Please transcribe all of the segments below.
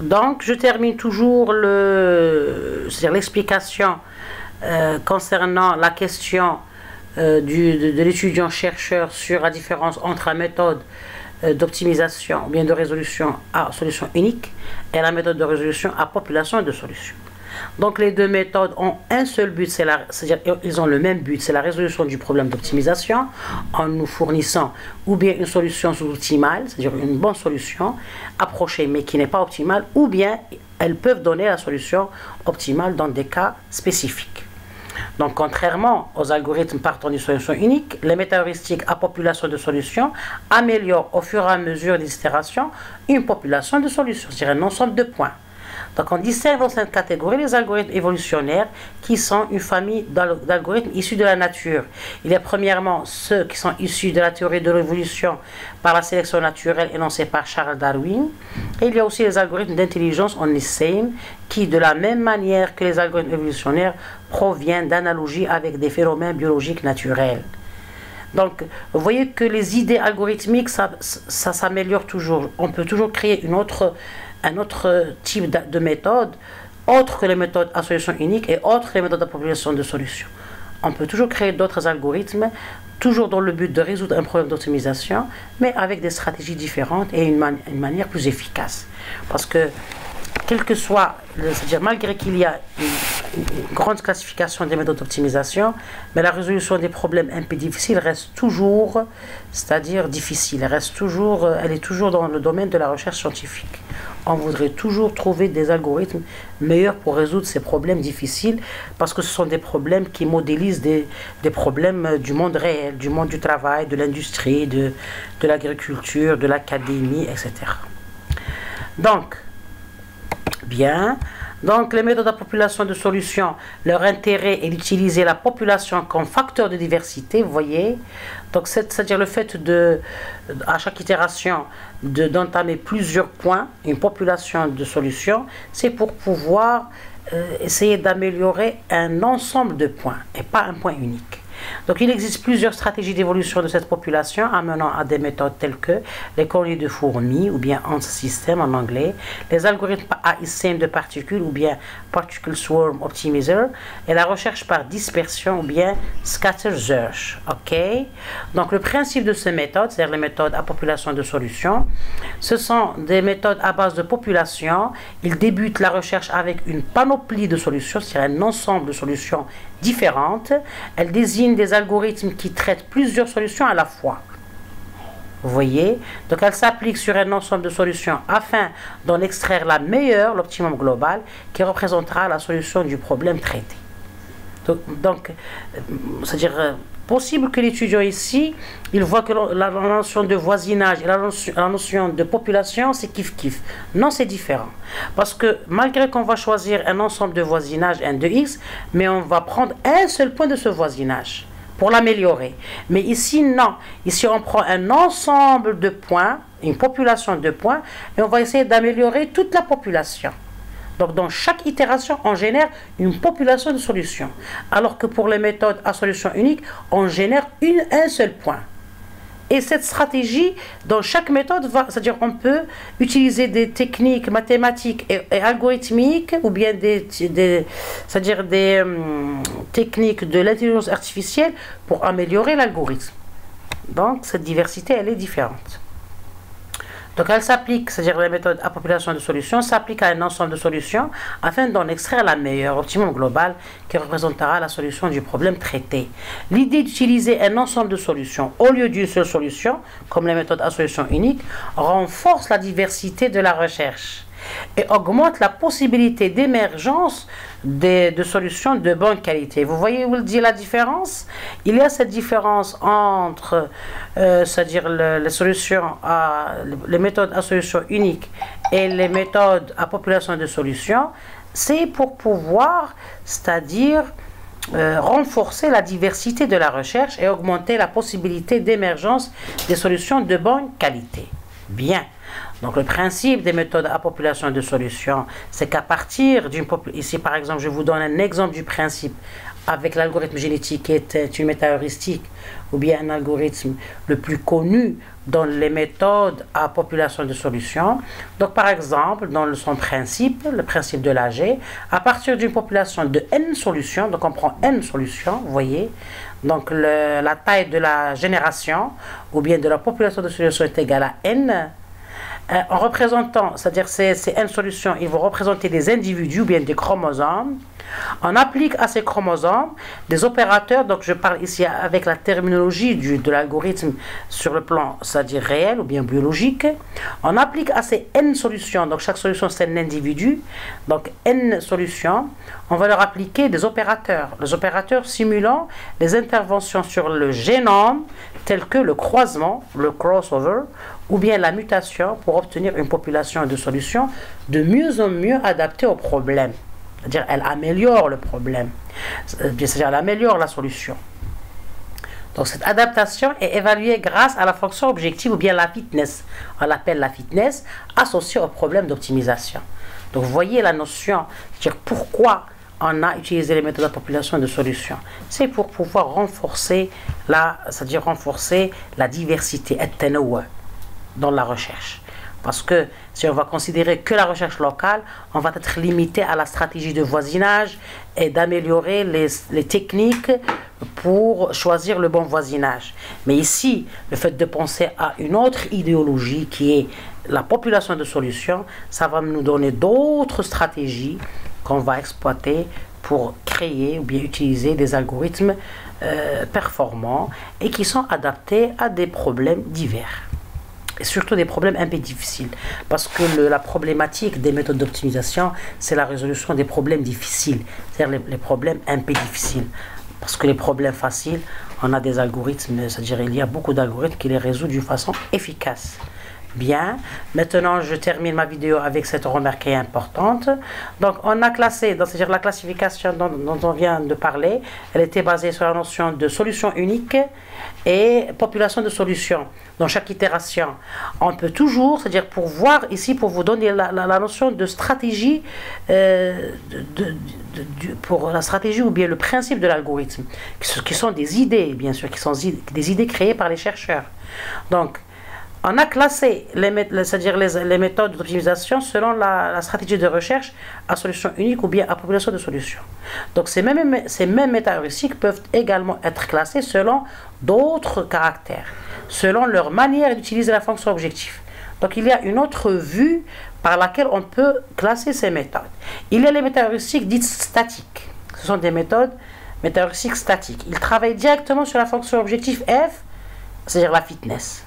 Donc, je termine toujours l'explication concernant la question de l'étudiant chercheur sur la différence entre la méthode d'optimisation ou bien de résolution à solution unique et la méthode de résolution à population de solutions. Donc les deux méthodes ont un seul but, c'est-à-dire ils ont le même but, c'est la résolution du problème d'optimisation en nous fournissant ou bien une solution sous-optimale, c'est-à-dire une bonne solution approchée mais qui n'est pas optimale, ou bien elles peuvent donner la solution optimale dans des cas spécifiques. Donc, contrairement aux algorithmes partant d'une solution unique, les méta-heuristiques à population de solutions améliorent au fur et à mesure des itérations une population de solutions, c'est-à-dire un ensemble de points. Donc, on distingue dans cette catégorie les algorithmes évolutionnaires qui sont une famille d'algorithmes issus de la nature. Il y a premièrement ceux qui sont issus de la théorie de l'évolution par la sélection naturelle énoncée par Charles Darwin. Et il y a aussi les algorithmes d'intelligence en Nissein qui, de la même manière que les algorithmes évolutionnaires, proviennent d'analogies avec des phénomènes biologiques naturels. Donc, vous voyez que les idées algorithmiques, ça s'améliore toujours. On peut toujours créer un autre type de méthode, autre que les méthodes à solution unique et autre que les méthodes à population de solutions. On peut toujours créer d'autres algorithmes, toujours dans le but de résoudre un problème d'optimisation, mais avec des stratégies différentes et une manière plus efficace. Parce que, quel que soit, c'est-à-dire malgré qu'il y a une grande classification des méthodes d'optimisation, mais la résolution des problèmes un peu difficiles reste toujours, c'est-à-dire difficile, elle est toujours dans le domaine de la recherche scientifique. On voudrait toujours trouver des algorithmes meilleurs pour résoudre ces problèmes difficiles, parce que ce sont des problèmes qui modélisent des problèmes du monde réel, du monde du travail, de l'industrie, de l'agriculture, de l'académie, etc. Donc, bien. Donc, les méthodes à population de solutions, leur intérêt est d'utiliser la population comme facteur de diversité, vous voyez. Donc, c'est-à-dire le fait à chaque itération, d'entamer plusieurs points, une population de solutions, c'est pour pouvoir essayer d'améliorer un ensemble de points et pas un point unique. Donc, il existe plusieurs stratégies d'évolution de cette population amenant à des méthodes telles que les colonies de fourmis ou bien ant system en anglais, les algorithmes AISM de particules ou bien particle swarm optimizer et la recherche par dispersion ou bien scatter search. Ok. Donc, le principe de ces méthodes, c'est-à-dire les méthodes à population de solutions, ce sont des méthodes à base de population. Ils débutent la recherche avec une panoplie de solutions, c'est-à-dire un ensemble de solutions différentes. Elles désignent des algorithmes qui traitent plusieurs solutions à la fois. Vous voyez? Donc, elles s'appliquent sur un ensemble de solutions afin d'en extraire la meilleure, l'optimum global, qui représentera la solution du problème traité. Donc c'est-à-dire possible que l'étudiant ici, il voit que la notion de voisinage et la notion de population, c'est kiff-kiff. Non, c'est différent. Parce que malgré qu'on va choisir un ensemble de voisinage, n de x, mais on va prendre un seul point de ce voisinage pour l'améliorer. Mais ici, non. Ici, on prend un ensemble de points, une population de points, et on va essayer d'améliorer toute la population. Donc, dans chaque itération, on génère une population de solutions. Alors que pour les méthodes à solution unique, on génère un seul point. Et cette stratégie, dans chaque méthode, c'est-à-dire on peut utiliser des techniques mathématiques et algorithmiques, ou bien c'est-à-dire des techniques de l'intelligence artificielle pour améliorer l'algorithme. Donc, cette diversité, elle est différente. Donc, elle s'applique, c'est-à-dire les méthodes à population de solutions, s'appliquent à un ensemble de solutions afin d'en extraire la meilleure, optimum global, qui représentera la solution du problème traité. L'idée d'utiliser un ensemble de solutions au lieu d'une seule solution, comme les méthodes à solution unique, renforce la diversité de la recherche et augmente la possibilité d'émergence de solutions de bonne qualité. Vous voyez où il dit la différence? Il y a cette différence entre c'est-à-dire les méthodes à solution unique et les méthodes à population de solutions. C'est pour pouvoir, c'est-à-dire renforcer la diversité de la recherche et augmenter la possibilité d'émergence des solutions de bonne qualité. Bien. Donc le principe des méthodes à population de solution, c'est qu'à partir d'une population, ici par exemple, je vous donne un exemple du principe avec l'algorithme génétique qui est une méta-heuristique ou bien un algorithme le plus connu dans les méthodes à population de solution. Donc par exemple, dans son principe, le principe de l'AG, à partir d'une population de n solutions, donc on prend n solutions, vous voyez, donc la taille de la génération ou bien de la population de solutions est égale à n. En représentant, c'est-à-dire ces n solutions, ils vont représenter des individus ou bien des chromosomes. On applique à ces chromosomes des opérateurs, donc je parle ici avec la terminologie de l'algorithme sur le plan, c'est-à-dire réel ou bien biologique. On applique à ces n solutions, donc chaque solution c'est un individu, donc n solutions, on va leur appliquer des opérateurs. Les opérateurs simulant les interventions sur le génome, tels que le croisement, le crossover, ou bien la mutation pour obtenir une population de solutions de mieux en mieux adaptée au problème. C'est-à-dire elle améliore le problème, c'est-à-dire elle améliore la solution. Donc cette adaptation est évaluée grâce à la fonction objective ou bien la fitness. On l'appelle la fitness associée au problème d'optimisation. Donc vous voyez la notion, c'est-à-dire pourquoi on a utilisé les méthodes de population de solutions. C'est pour pouvoir renforcer c'est-à-dire renforcer la diversité dans la recherche. Parce que si on va considérer que la recherche locale, on va être limité à la stratégie de voisinage et d'améliorer les techniques pour choisir le bon voisinage. Mais ici, le fait de penser à une autre idéologie qui est la population de solutions, ça va nous donner d'autres stratégies qu'on va exploiter pour créer ou bien utiliser des algorithmes performants et qui sont adaptés à des problèmes divers. Et surtout des problèmes un peu difficiles. Parce que la problématique des méthodes d'optimisation, c'est la résolution des problèmes difficiles. C'est-à-dire les problèmes un peu difficiles. Parce que les problèmes faciles, on a des algorithmes, c'est-à-dire il y a beaucoup d'algorithmes qui les résolvent d'une façon efficace. Bien, maintenant je termine ma vidéo avec cette remarque importante. Donc on a classé, c'est-à-dire la classification dont on vient de parler, elle était basée sur la notion de solution unique et population de solutions. Dans chaque itération, on peut toujours, c'est-à-dire pour voir ici, pour vous donner la notion de stratégie, pour la stratégie ou bien le principe de l'algorithme, qui sont des idées, bien sûr, qui sont des idées créées par les chercheurs. Donc, on a classé les méthodes d'optimisation selon la stratégie de recherche à solution unique ou bien à population de solutions. Donc ces mêmes méta-heuristiques peuvent également être classées selon d'autres caractères, selon leur manière d'utiliser la fonction objectif. Donc il y a une autre vue par laquelle on peut classer ces méthodes. Il y a les méta-heuristiques dites statiques. Ce sont des méthodes méta-heuristiques statiques. Ils travaillent directement sur la fonction objectif f, c'est-à-dire la fitness.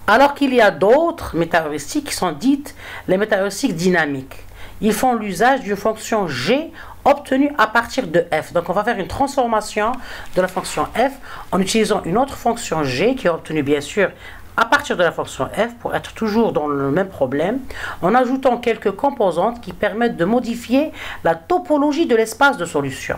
Alors qu'il y a d'autres méta-heuristiques qui sont dites les méta-heuristiques dynamiques. Ils font l'usage d'une fonction g obtenue à partir de f. Donc on va faire une transformation de la fonction f en utilisant une autre fonction g qui est obtenue bien sûr à partir de la fonction f pour être toujours dans le même problème, en ajoutant quelques composantes qui permettent de modifier la topologie de l'espace de solution.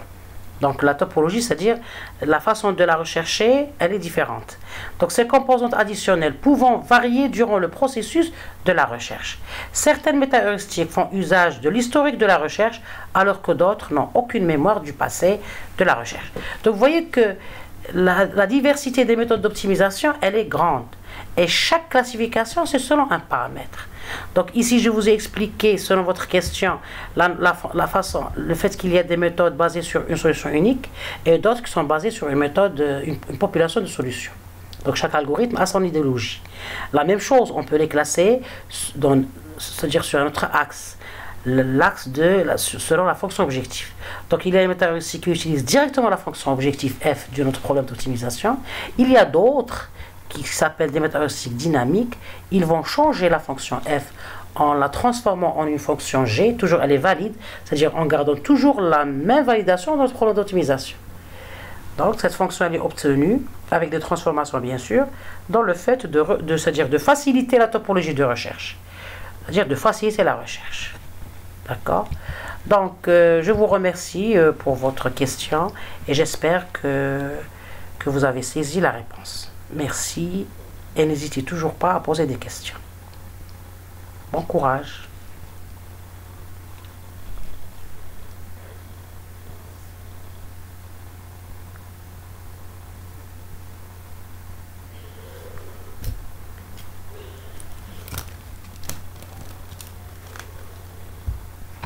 Donc la topologie, c'est-à-dire la façon de la rechercher, elle est différente. Donc ces composantes additionnelles pouvant varier durant le processus de la recherche. Certaines méta-heuristiques font usage de l'historique de la recherche, alors que d'autres n'ont aucune mémoire du passé de la recherche. Donc vous voyez que la diversité des méthodes d'optimisation, elle est grande. Et chaque classification, c'est selon un paramètre. Donc ici, je vous ai expliqué, selon votre question, le fait qu'il y a des méthodes basées sur une solution unique et d'autres qui sont basées sur une population de solutions. Donc chaque algorithme a son idéologie. La même chose, on peut les classer, c'est-à-dire sur un autre axe. L'axe selon la fonction objectif. Donc il y a les méta-heuristiques qui utilisent directement la fonction objectif f de notre problème d'optimisation. Il y a d'autres qui s'appellent des méta-heuristiques dynamiques. Ils vont changer la fonction f en la transformant en une fonction g, toujours elle est valide, c'est-à-dire en gardant toujours la même validation dans notre problème d'optimisation. Donc cette fonction elle est obtenue avec des transformations bien sûr, dans le fait c'est-à-dire de faciliter la topologie de recherche, c'est-à-dire de faciliter la recherche. D'accord? Donc je vous remercie pour votre question et j'espère que vous avez saisi la réponse. Merci et n'hésitez toujours pas à poser des questions. Bon courage.